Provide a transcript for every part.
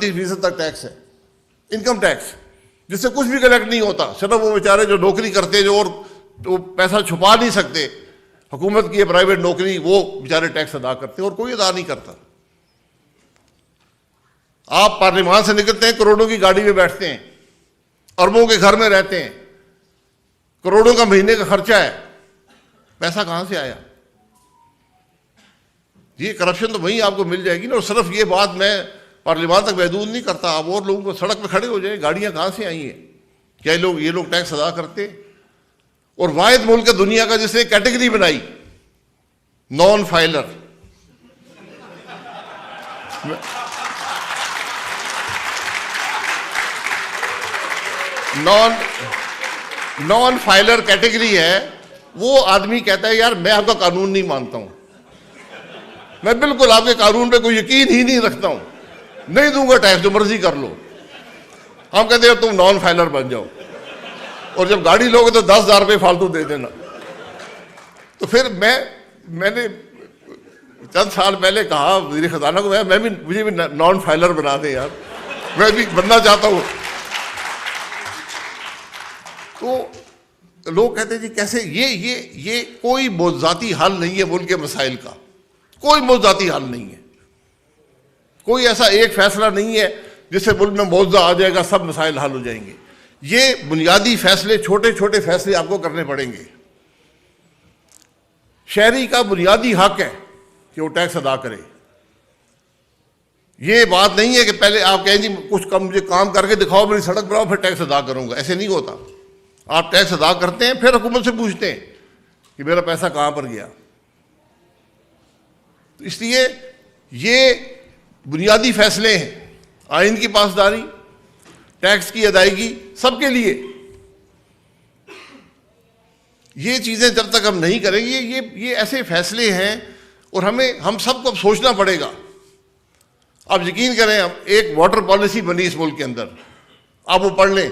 35% تک ٹیکس ہے، income tax, جس سے کچھ بھی کلیکٹ نہیں ہوتا. صرف وہ بیچارے جو نوکری کرتے جو اور وہ پیسہ چھپا نہیں سکتے، حکومت کی پرائیویٹ نوکری، وہ بیچارے ٹیکس ادا کرتے ہیں اور کوئی ادا نہیں کرتا. آپ پارلیمان سے نکلتے ہیں، کروڑوں کی گاڑی میں بیٹھتے ہیں، اربوں کے گھر میں رہتے ہیں، کروڑوں کا مہینے کا خرچہ ہے، پیسہ کہاں سے آیا؟ یہ کرپشن تو وہیں آپ کو مل جائے گی نا. اور صرف یہ بات میں پارلیمان تک محدود نہیں کرتا، آپ اور لوگوں کو سڑک پہ کھڑے ہو جائیں، گاڑیاں کہاں سے آئی ہیں؟ کیا یہ لوگ ٹیکس ادا کرتے؟ اور واحد ملک ہے دنیا کا جس نے کیٹیگری بنائی non filer. Non filer category ہے. وہ آدمی کہتا ہے یار میں آپ کا قانون نہیں مانتا ہوں، میں بالکل آپ کے قانون پہ کوئی یقین ہی نہیں رکھتا ہوں، نہیں دوں گا ٹیکس، جو مرضی کر لو. ہم کہتے ہیں تم نان فائلر بن جاؤ، اور جب گاڑی لوگے تو 10,000 روپے فالتو دے دینا. تو پھر میں نے چند سال پہلے کہا وزیر خزانہ کو، مجھے بھی نان فائلر بنا دیں یار، میں بھی بننا چاہتا ہوں. تو لوگ کہتے ہیں جی کیسے؟ یہ کوئی موضوعاتی حل نہیں ہے ملک کے مسائل کا، کوئی موضوعاتی حل نہیں ہے. کوئی ایسا ایک فیصلہ نہیں ہے جس سے ملک میں موضوع آ جائے گا سب مسائل حل ہو جائیں گے. یہ بنیادی فیصلے، چھوٹے چھوٹے فیصلے آپ کو کرنے پڑیں گے. شہری کا بنیادی حق ہے کہ وہ ٹیکس ادا کرے. یہ بات نہیں ہے کہ پہلے آپ کہیں جی کچھ مجھے کام کر کے دکھاؤ، میری سڑک بناؤ، پھر ٹیکس ادا کروں گا. ایسے نہیں ہوتا. آپ ٹیکس ادا کرتے ہیں، پھر حکومت سے پوچھتے ہیں کہ میرا پیسہ کہاں پر گیا. اس لیے یہ بنیادی فیصلے ہیں، آئین کی پاسداری، ٹیکس کی ادائیگی، سب کے لیے. یہ چیزیں جب تک ہم نہیں کریں گے، یہ ایسے فیصلے ہیں اور ہم سب کو اب سوچنا پڑے گا. آپ یقین کریں، ایک واٹر پالیسی بنی اس ملک کے اندر، آپ وہ پڑھ لیں،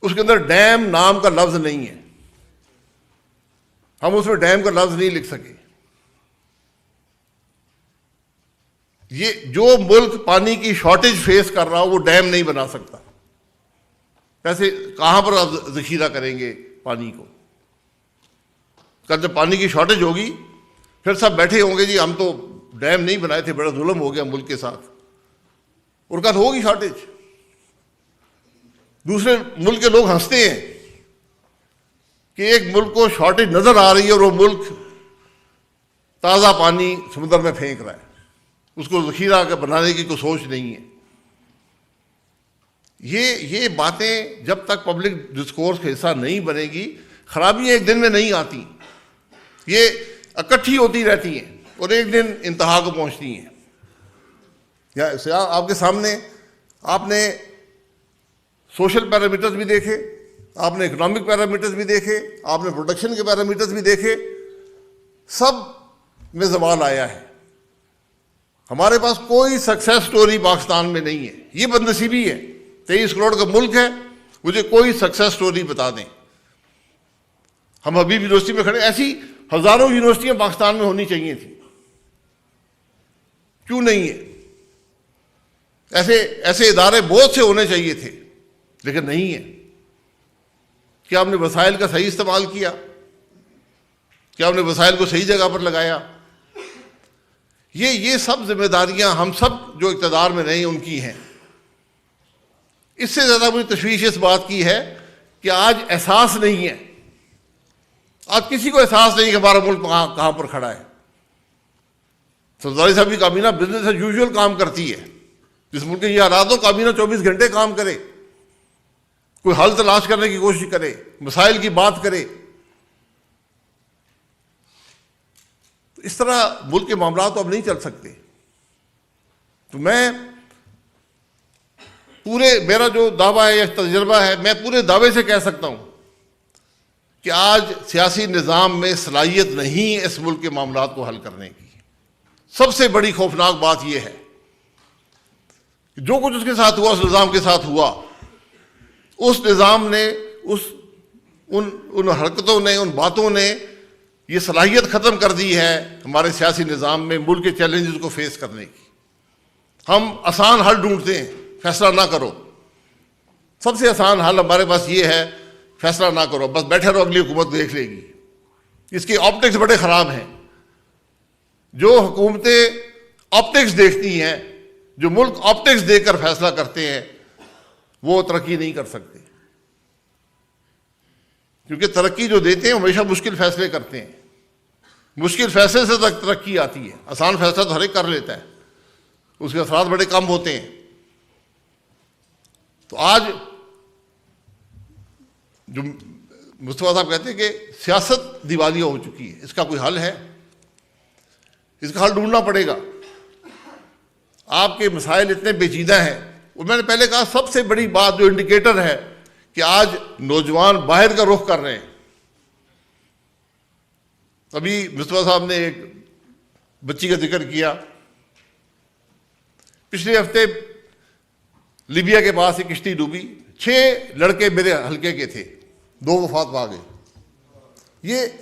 اس کے اندر ڈیم نام کا لفظ نہیں ہے. ہم اس میں ڈیم کا لفظ نہیں لکھ سکے. یہ جو ملک پانی کی شارٹیج فیس کر رہا ہو وہ ڈیم نہیں بنا سکتا. کیسے؟ کہاں پر آپ ذخیرہ کریں گے پانی کو؟ کل جب پانی کی شارٹیج ہوگی پھر سب بیٹھے ہوں گے جی ہم تو ڈیم نہیں بنائے تھے، بڑا ظلم ہو گیا ملک کے ساتھ. اور کل ہوگی شارٹیج. دوسرے ملک کے لوگ ہنستے ہیں کہ ایک ملک کو شارٹیج نظر آ رہی ہے اور وہ ملک تازہ پانی سمندر میں پھینک رہا ہے، اس کو ذخیرہ بنانے کی کوئی سوچ نہیں ہے. یہ باتیں جب تک پبلک ڈسکورس کا حصہ نہیں بنے گی، خرابیاں ایک دن میں نہیں آتی، یہ اکٹھی ہوتی رہتی ہیں اور ایک دن انتہا کو پہنچتی ہیں. آپ کے سامنے آپ نے سوشل پیرامیٹرز بھی دیکھے، آپ نے اکنامک پیرامیٹرز بھی دیکھے، آپ نے پروڈکشن کے پیرامیٹرز بھی دیکھے، سب میں زوال آیا ہے. ہمارے پاس کوئی سکسیس سٹوری پاکستان میں نہیں ہے. یہ بدنصیبی ہے. 23 کروڑ کا ملک ہے، مجھے کوئی سکسیس سٹوری بتا دیں. ہم حبیب یونیورسٹی میں کھڑے، ایسی ہزاروں یونیورسٹیاں پاکستان میں ہونی چاہیے تھیں، کیوں نہیں ہے؟ ایسے ادارے بہت سے ہونے چاہیے تھے لیکن نہیں ہے. کیا ہم نے وسائل کا صحیح استعمال کیا؟ کیا ہم نے وسائل کو صحیح جگہ پر لگایا؟ یہ سب ذمہ داریاں ہم سب جو اقتدار میں نہیں ان کی ہیں. اس سے زیادہ مجھے تشویش اس بات کی ہے کہ آج احساس نہیں ہے، آج کسی کو احساس نہیں کہ ہمارا ملک کہاں پر کھڑا ہے. سرداری صاحب کی کابینہ بزنس ایز یوزول کام کرتی ہے. جس ملک کے یہ حالات ہو، کابینہ 24 گھنٹے کام کرے، کوئی حل تلاش کرنے کی کوشش کرے، مسائل کی بات کرے. اس طرح ملک کے معاملات تو اب نہیں چل سکتے. تو میرا جو دعویٰ ہے یا تجربہ ہے، میں پورے دعوے سے کہہ سکتا ہوں کہ آج سیاسی نظام میں صلاحیت نہیں ہے اس ملک کے معاملات کو حل کرنے کی. سب سے بڑی خوفناک بات یہ ہے کہ جو کچھ اس کے ساتھ ہوا، اس نظام کے ساتھ ہوا، اس نظام نے ان حرکتوں نے، ان باتوں نے یہ صلاحیت ختم کر دی ہے ہمارے سیاسی نظام میں ملک کے چیلنجز کو فیس کرنے کی. ہم آسان حل ڈھونڈتے ہیں، فیصلہ نہ کرو. سب سے آسان حل ہمارے پاس یہ ہے، فیصلہ نہ کرو، بس بیٹھے رہو، اگلی حکومت دیکھ لے گی. اس کی آپٹکس بڑے خراب ہیں. جو حکومتیں آپٹکس دیکھتی ہیں، جو ملک آپٹکس دیکھ کر فیصلہ کرتے ہیں، وہ ترقی نہیں کر سکتے. کیونکہ ترقی جو دیتے ہیں ہمیشہ مشکل فیصلے کرتے ہیں. مشکل فیصلے سے ترقی آتی ہے. آسان فیصلہ تو ہر ایک کر لیتا ہے، اس کے اثرات بڑے کم ہوتے ہیں. تو آج جو مصطفیٰ صاحب کہتے ہیں کہ سیاست دیوالیہ ہو چکی ہے، اس کا کوئی حل ہے؟ اس کا حل ڈھونڈنا پڑے گا. آپ کے مسائل اتنے پیچیدہ ہیں. اور میں نے پہلے کہا سب سے بڑی بات جو انڈیکیٹر ہے کہ آج نوجوان باہر کا رخ کر رہے ہیں. ابھی مصطفیٰ صاحب نے ایک بچی کا ذکر کیا. پچھلے ہفتے لیبیا کے پاس ایک کشتی ڈوبی، 6 لڑکے میرے حلقے کے تھے، 2 وفات پا گئے.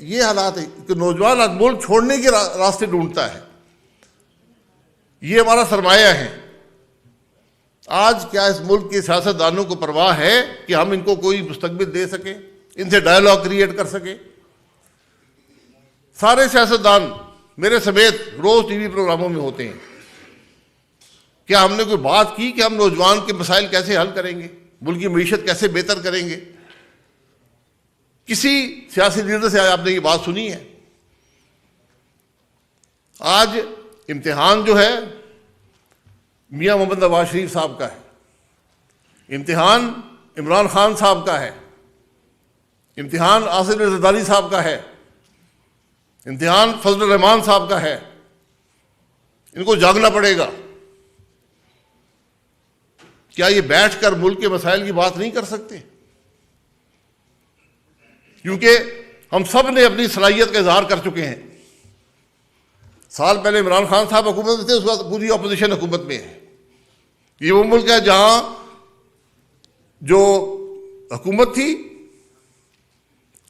یہ حالات ہے کہ نوجوان آج ملک چھوڑنے کے راستے ڈھونڈتا ہے. یہ ہمارا سرمایہ ہے. آج کیا اس ملک کے سیاستدانوں کو پرواہ ہے کہ ہم ان کو کوئی مستقبل دے سکیں، ان سے ڈائیلاگ کریٹ کر سکیں؟ سارے سیاستدان میرے سمیت روز ٹی وی پروگراموں میں ہوتے ہیں. کیا ہم نے کوئی بات کی کہ ہم نوجوان کے مسائل کیسے حل کریں گے، ملک کی معیشت کیسے بہتر کریں گے؟ کسی سیاسی لیڈر سے آپ نے یہ بات سنی ہے؟ آج امتحان جو ہے میاں محمد نواز شریف صاحب کا ہے، امتحان عمران خان صاحب کا ہے، امتحان آصف علی زرداری صاحب کا ہے، امتحان فضل الرحمان صاحب کا ہے. ان کو جاگنا پڑے گا. کیا یہ بیٹھ کر ملک کے مسائل کی بات نہیں کر سکتے؟ کیونکہ ہم سب نے اپنی صلاحیت کا اظہار کر چکے ہیں. سال پہلے عمران خان صاحب حکومت میں تھے، اس وقت پوری اپوزیشن حکومت میں ہے. یہ وہ ملک ہے جہاں جو حکومت تھی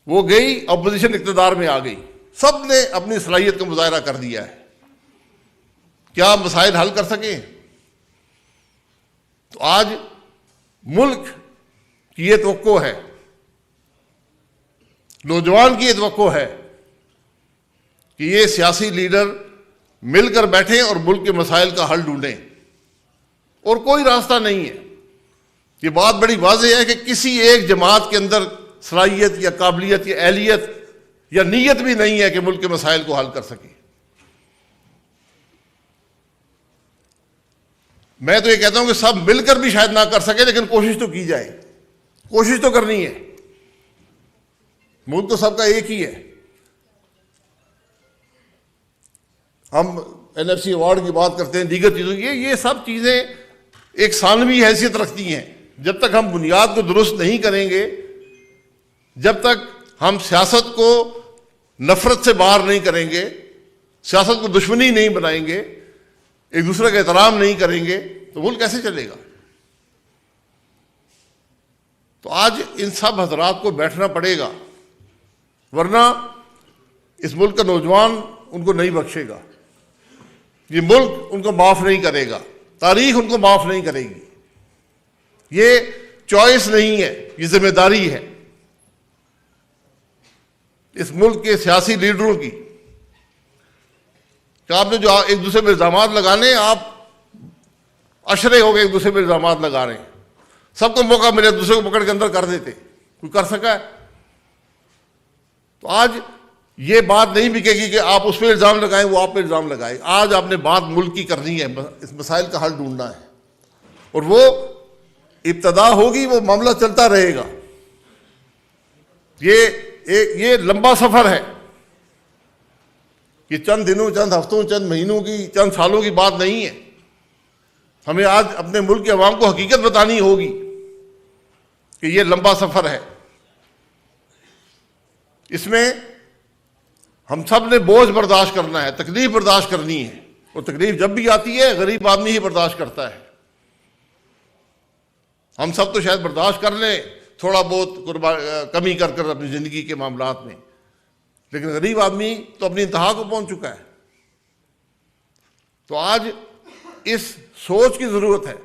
وہ گئی، اپوزیشن اقتدار میں آ گئی. سب نے اپنی صلاحیت کا مظاہرہ کر دیا ہے. کیا مسائل حل کر سکیں؟ تو آج ملک کی یہ توقع ہے، نوجوان کی یہ توقع ہے کہ یہ سیاسی لیڈر مل کر بیٹھیں اور ملک کے مسائل کا حل ڈھونڈیں. اور کوئی راستہ نہیں ہے. یہ بات بڑی واضح ہے کہ کسی ایک جماعت کے اندر صلاحیت یا قابلیت یا اہلیت یا نیت بھی نہیں ہے کہ ملک کے مسائل کو حل کر سکے. میں تو یہ کہتا ہوں کہ سب مل کر بھی شاید نہ کر سکے، لیکن کوشش تو کی جائے. کوشش تو کرنی ہے. ملک تو سب کا ایک ہی ہے. ہم NFC ایوارڈ کی بات کرتے ہیں، دیگر چیزوں کی، یہ سب چیزیں ایک ثانوی حیثیت رکھتی ہیں. جب تک ہم بنیاد کو درست نہیں کریں گے، جب تک ہم سیاست کو نفرت سے باہر نہیں کریں گے، سیاست کو دشمنی نہیں بنائیں گے، ایک دوسرے کا احترام نہیں کریں گے، تو ملک کیسے چلے گا؟ تو آج ان سب حضرات کو بیٹھنا پڑے گا، ورنہ اس ملک کا نوجوان ان کو نہیں بخشے گا. یہ ملک ان کو معاف نہیں کرے گا. تاریخ ان کو معاف نہیں کرے گی. یہ چوائس نہیں ہے، یہ ذمہ داری ہے اس ملک کے سیاسی لیڈروں کی کہ آپ نے جو ایک دوسرے پہ الزامات لگانے، آپ اشرے ہو گئے ایک دوسرے پہ الزامات لگا رہے ہیں. سب کو موقع ملے دوسرے کو پکڑ کے اندر کر دیتے. کوئی کر سکا ہے؟ تو آج یہ بات نہیں بکے گی کہ آپ اس پہ الزام لگائیں، وہ آپ پہ الزام لگائیں. آج آپ نے بات ملک کی کرنی ہے، اس مسائل کا حل ڈھونڈنا ہے. اور وہ ابتدا ہوگی، وہ معاملہ چلتا رہے گا. یہ لمبا سفر ہے. یہ چند دنوں، چند ہفتوں، چند مہینوں کی، چند سالوں کی بات نہیں ہے. ہمیں آج اپنے ملک کے عوام کو حقیقت بتانی ہوگی کہ یہ لمبا سفر ہے. اس میں ہم سب نے بوجھ برداشت کرنا ہے، تکلیف برداشت کرنی ہے. اور تکلیف جب بھی آتی ہے غریب آدمی ہی برداشت کرتا ہے. ہم سب تو شاید برداشت کر لیں تھوڑا بہت کمی کر کر اپنی زندگی کے معاملات میں، لیکن غریب آدمی تو اپنی انتہا کو پہنچ چکا ہے. تو آج اس سوچ کی ضرورت ہے.